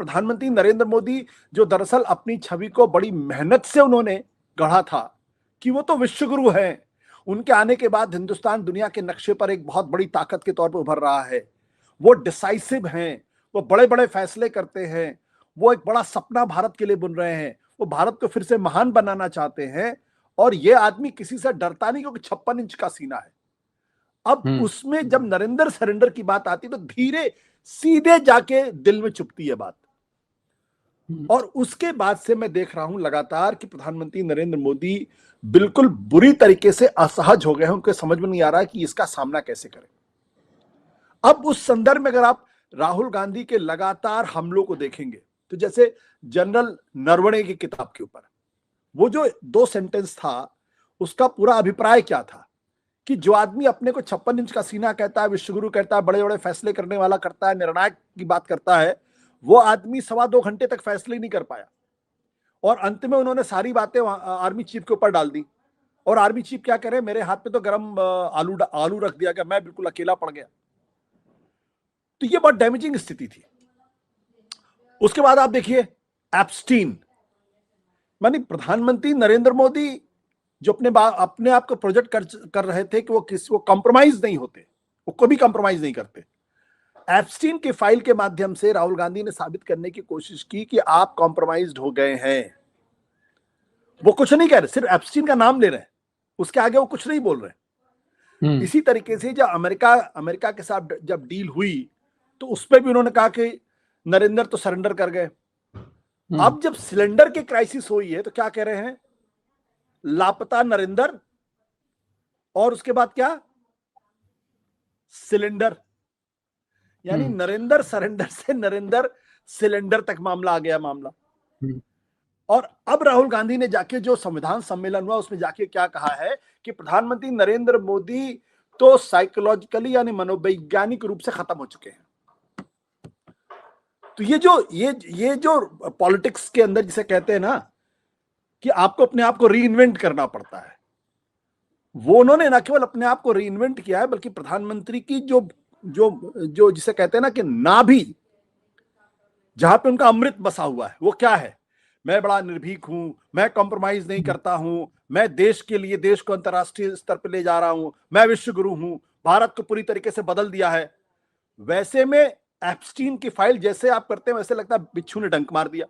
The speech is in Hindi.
प्रधानमंत्री नरेंद्र मोदी जो दरअसल अपनी छवि को बड़ी मेहनत से उन्होंने गढ़ा था कि वो तो विश्वगुरु हैं, उनके आने के बाद हिंदुस्तान दुनिया के नक्शे पर एक बहुत बड़ी ताकत के तौर पर उभर रहा है। वो डिसाइसिव हैं, वो बड़े बड़े फैसले करते हैं, वो एक बड़ा सपना भारत के लिए बुन रहे हैं, वो भारत को फिर से महान बनाना चाहते हैं। और ये आदमी किसी से डरता नहीं क्योंकि 56 इंच का सीना है। अब उसमें जब नरेंद्र सरेंडर की बात आती तो धीरे सीधे जाके दिल में चुभती है बात। और उसके बाद से मैं देख रहा हूं लगातार कि प्रधानमंत्री नरेंद्र मोदी बिल्कुल बुरी तरीके से असहज हो गए हैं, उनको समझ में नहीं आ रहा है कि इसका सामना कैसे करें। अब उस संदर्भ में अगर आप राहुल गांधी के लगातार हमलों को देखेंगे तो जैसे जनरल नरवणे की किताब के ऊपर वो जो 2 सेंटेंस था, उसका पूरा अभिप्राय क्या था कि जो आदमी अपने को 56 इंच का सीना कहता है, विश्वगुरु कहता है, बड़े बड़े फैसले करने वाला करता है, निर्णायक की बात करता है, वो आदमी 2.25 घंटे तक फैसले नहीं कर पाया और अंत में उन्होंने सारी बातें आर्मी चीफ के ऊपर डाल दी। और आर्मी चीफ क्या करे, मेरे हाथ पे तो गर्म आलू रख दिया गया, मैं बिल्कुल अकेला पड़ गया। तो ये बहुत डैमेजिंग स्थिति थी। उसके बाद आप देखिए एप्स्टीन, मानी प्रधानमंत्री नरेंद्र मोदी जो अपने आप को प्रोजेक्ट कर रहे थे कि वो किसी को कॉम्प्रोमाइज नहीं होते, वो कभी कॉम्प्रोमाइज नहीं करते। एप्स्टीन की फाइल के माध्यम से राहुल गांधी ने साबित करने की कोशिश की कि आप कॉम्प्रोमाइज्ड हो गए हैं। वो कुछ नहीं कह रहे, सिर्फ एप्स्टीन का नाम ले रहे हैं, उसके आगे वो कुछ नहीं बोल रहे। इसी तरीके से जब अमेरिका के साथ जब डील हुई तो उस पर भी उन्होंने कहा कि नरेंद्र तो सरेंडर कर गए। अब जब सिलेंडर की क्राइसिस हुई है तो क्या कह रहे हैं, लापता नरेंद्र, और उसके बाद क्या, सिलेंडर। यानी नरेंद्र सरेंडर से नरेंद्र सिलेंडर तक मामला आ गया मामला। और अब राहुल गांधी ने जाके जो संविधान सम्मेलन हुआ उसमें जाके क्या कहा है कि प्रधानमंत्री नरेंद्र मोदी तो साइकोलॉजिकली यानी मनोवैज्ञानिक रूप से खत्म हो चुके हैं। तो ये जो पॉलिटिक्स के अंदर जिसे कहते हैं ना कि आपको अपने आप को रीइन्वेंट करना पड़ता है, वो उन्होंने ना केवल अपने आप को रीइन्वेंट किया है बल्कि प्रधानमंत्री की जो जो जो जिसे कहते हैं ना कि नाभि, जहां पे उनका अमृत बसा हुआ है, वो क्या है, मैं बड़ा निर्भीक हूं, मैं कॉम्प्रोमाइज नहीं करता हूं, मैं देश के लिए देश को अंतर्राष्ट्रीय स्तर पर ले जा रहा हूं, मैं विश्वगुरु हूं, भारत को पूरी तरीके से बदल दिया है। वैसे में एप्स्टीन की फाइल जैसे आप करते हैं वैसे लगता है बिच्छू ने डंक मार दिया।